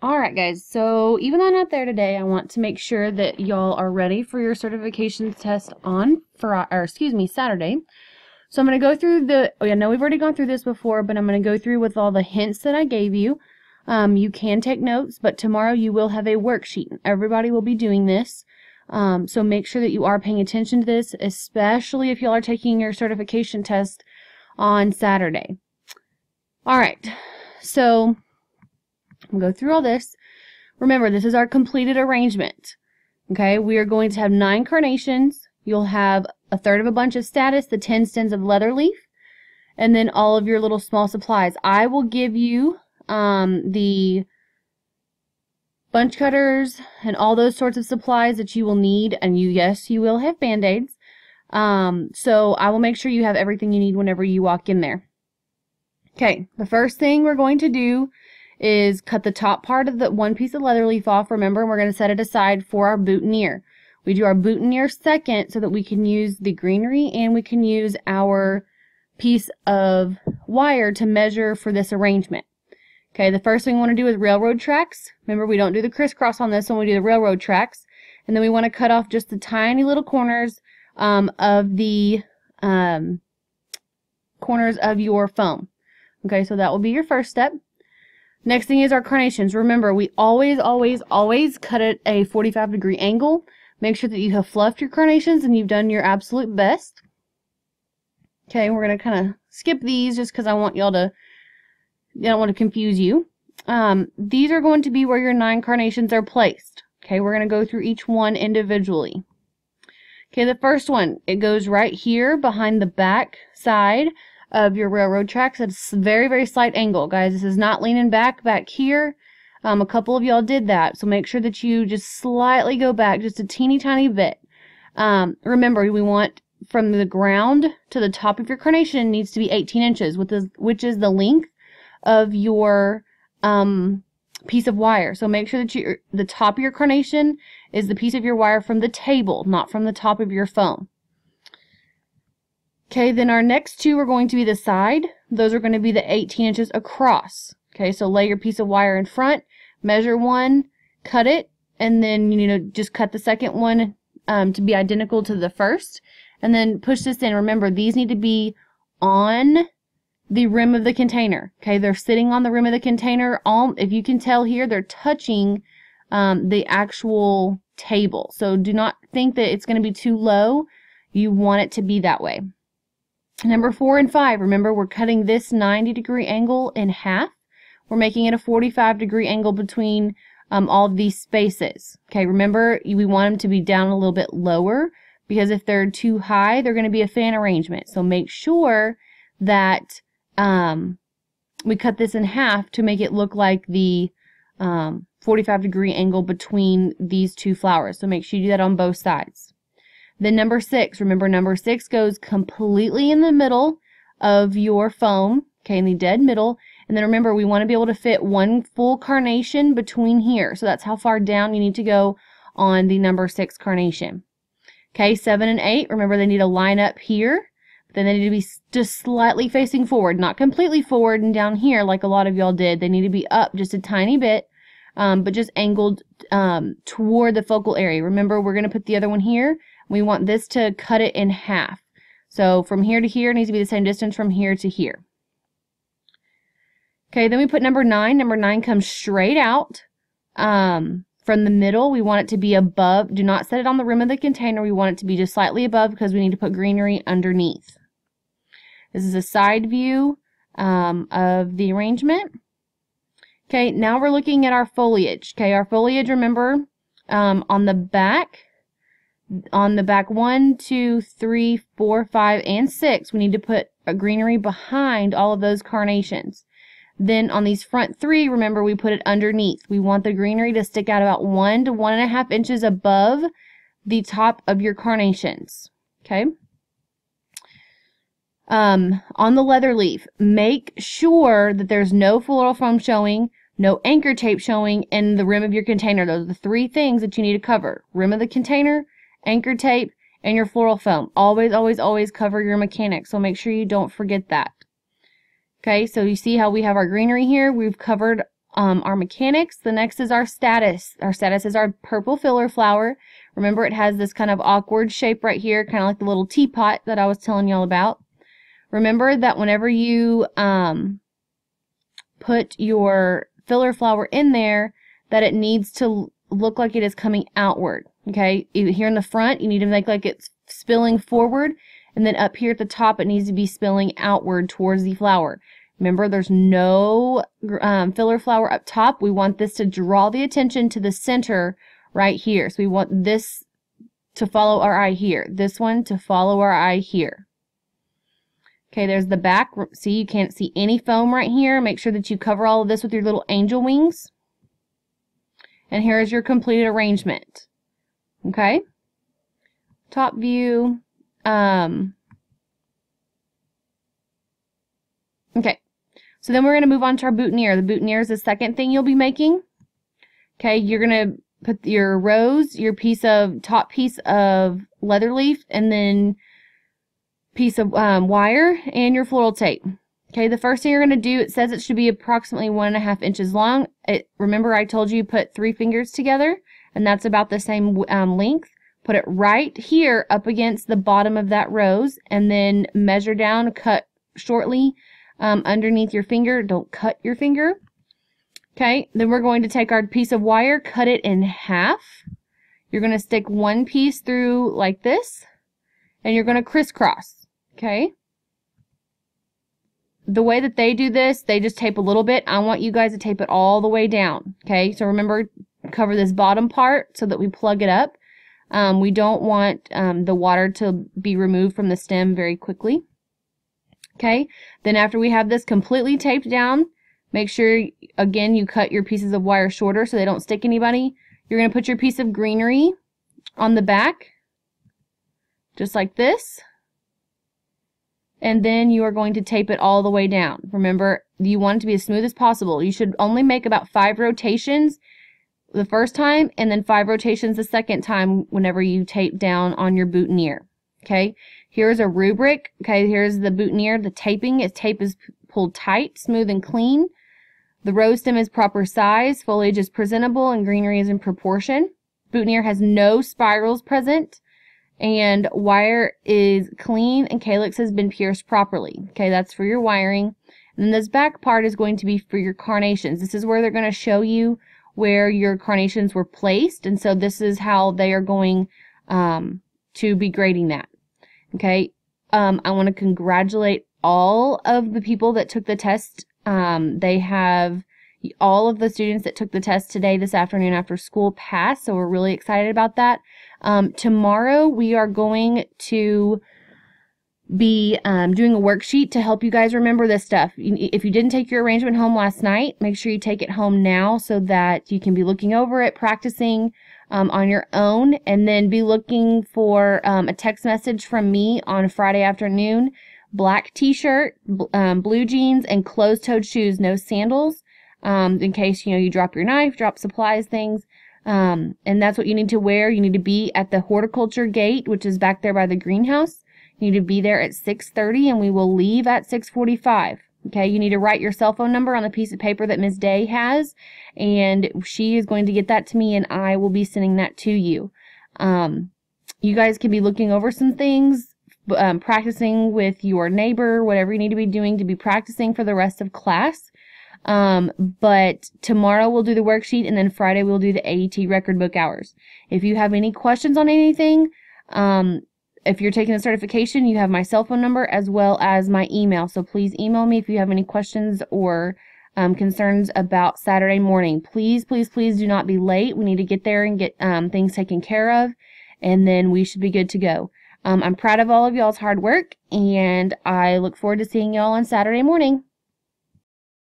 Alright guys, so even though I'm not there today, I want to make sure that y'all are ready for your certification test on Saturday. So I'm going to go through I know we've already gone through this before, but I'm going to go through with all the hints that I gave you. You can take notes, but tomorrow you will have a worksheet. Everybody will be doing this. So make sure that you are paying attention to this, especially if y'all are taking your certification test on Saturday. Alright, so we'll go through all this. Remember, this is our completed arrangement. Okay, we are going to have 9 carnations. You'll have a third of a bunch of status, the 10 stems of leather leaf, and then all of your little small supplies. I will give you the bunch cutters and all those sorts of supplies that you will need, and yes, you will have band-aids. So I will make sure you have everything you need whenever you walk in there. Okay, the first thing we're going to do is cut the top part of the one piece of leather leaf off, remember, and we're going to set it aside for our boutonniere. We do our boutonniere second so that we can use the greenery and we can use our piece of wire to measure for this arrangement. Okay, the first thing we want to do is railroad tracks. Remember, we don't do the crisscross on this when we do the railroad tracks. And then we want to cut off just the tiny little corners of the corners of your foam. Okay, so that will be your first step. Next thing is our carnations. Remember, we always cut at a 45-degree angle. Make sure that you have fluffed your carnations and you've done your absolute best. Okay, we're going to kind of skip these just because I don't want to confuse you. These are going to be where your 9 carnations are placed. Okay, we're going to go through each one individually. Okay, the first one, it goes right here behind the back side of your railroad tracks. It's a very, very slight angle, guys. This is not leaning back here. A couple of y'all did that, so make sure that you just slightly go back just a teeny tiny bit. Remember, we want from the ground to the top of your carnation needs to be 18 inches, which is the length of your piece of wire. So make sure that the top of your carnation is the piece of your wire from the table, not from the top of your foam. Okay, then our next two are going to be the side. Those are going to be the 18 inches across. Okay, so lay your piece of wire in front, measure one, cut it, and then just cut the second one to be identical to the first, and then push this in. Remember, these need to be on the rim of the container. Okay, they're sitting on the rim of the container. If you can tell here, they're touching the actual table. So do not think that it's going to be too low. You want it to be that way. Number 4 and 5, remember, we're cutting this 90-degree angle in half. We're making it a 45-degree angle between all of these spaces. Okay, remember, we want them to be down a little bit lower because if they're too high, they're going to be a fan arrangement. So make sure that we cut this in half to make it look like the 45-degree angle between these two flowers. So make sure you do that on both sides. Then number 6, remember number 6 goes completely in the middle of your foam, okay, in the dead middle. And then remember, we want to be able to fit one full carnation between here. So that's how far down you need to go on the number 6 carnation. Okay, 7 and 8, remember they need to line up here. Then they need to be just slightly facing forward, not completely forward and down here like a lot of y'all did. They need to be up just a tiny bit, but just angled toward the focal area. Remember, we're going to put the other one here. We want this to cut it in half. So from here to here, it needs to be the same distance from here to here. Okay, then we put number 9. Number 9 comes straight out from the middle. We want it to be above. Do not set it on the rim of the container. We want it to be just slightly above because we need to put greenery underneath. This is a side view of the arrangement. Okay, now we're looking at our foliage. Okay, our foliage, remember, on the back 1, 2, 3, 4, 5, and 6, we need to put a greenery behind all of those carnations. Then on these front 3, remember, we put it underneath. We want the greenery to stick out about 1 to 1.5 inches above the top of your carnations. Okay? On the leather leaf, make sure that there's no floral foam showing, no anchor tape showing, and the rim of your container. Those are the 3 things that you need to cover. Rim of the container, anchor tape, and your floral foam. Always, always, always cover your mechanics, so make sure you don't forget that. Okay, so you see how we have our greenery here. We've covered our mechanics. The next is our status. Our status is our purple filler flower. Remember, it has this kind of awkward shape right here, kind of like the little teapot that I was telling y'all about. Remember that whenever you put your filler flower in there, that it needs to look like it is coming outward. Okay, here in the front, you need to make like it's spilling forward, and then up here at the top, it needs to be spilling outward towards the flower. Remember, there's no filler flower up top. We want this to draw the attention to the center right here. So we want this to follow our eye here. This one to follow our eye here. Okay, there's the back. See, you can't see any foam right here. Make sure that you cover all of this with your little angel wings. And here is your completed arrangement. Okay? Top view. Okay. So then we're going to move on to our boutonniere. The boutonniere is the second thing you'll be making. Okay, you're going to put your rose, your top piece of leather leaf, and then piece of wire, and your floral tape. Okay, the first thing you're going to do, it says it should be approximately 1.5 inches long. Remember I told you put 3 fingers together, and that's about the same length. Put it right here up against the bottom of that rose, and then measure down, cut shortly underneath your finger. Don't cut your finger. Okay, then we're going to take our piece of wire, cut it in half. You're going to stick one piece through like this, and you're going to crisscross. Okay. The way that they do this, they just tape a little bit. I want you guys to tape it all the way down. Okay, so remember, cover this bottom part so that we plug it up. We don't want the water to be removed from the stem very quickly. Okay, then after we have this completely taped down, make sure, again, you cut your pieces of wire shorter so they don't stick anybody. You're going to put your piece of greenery on the back, just like this. And then you are going to tape it all the way down. Remember, you want it to be as smooth as possible. You should only make about 5 rotations the first time, and then 5 rotations the second time whenever you tape down on your boutonniere. Okay, here's a rubric. Okay, here's the boutonniere. The tape is pulled tight, smooth, and clean. The rose stem is proper size. Foliage is presentable, and greenery is in proportion. Boutonniere has no spirals present, and wire is clean, and calyx has been pierced properly. Okay, that's for your wiring. And then this back part is going to be for your carnations. This is where they're going to show you where your carnations were placed, and so this is how they are going to be grading that. Okay, I want to congratulate all of the people that took the test. They have all of the students that took the test today, this afternoon after school passed, so we're really excited about that. Tomorrow we are going to be doing a worksheet to help you guys remember this stuff. If you didn't take your arrangement home last night, make sure you take it home now so that you can be looking over it, practicing on your own, and then be looking for a text message from me on Friday afternoon. Black t-shirt, blue jeans, and closed-toed shoes, no sandals, in case you drop your knife, drop supplies, things. And that's what you need to wear. You need to be at the horticulture gate, which is back there by the greenhouse. You need to be there at 6:30, and we will leave at 6:45. Okay, you need to write your cell phone number on the piece of paper that Ms. Day has, and she is going to get that to me, and I will be sending that to you. You guys can be looking over some things, practicing with your neighbor, whatever you need to be doing to be practicing for the rest of class. But tomorrow we'll do the worksheet, and then Friday we'll do the AET record book hours. If you have any questions on anything, if you're taking the certification, you have my cell phone number as well as my email. So please email me if you have any questions or concerns about Saturday morning. Please, please, please do not be late. We need to get there and get things taken care of, and then we should be good to go. I'm proud of all of y'all's hard work, and I look forward to seeing y'all on Saturday morning.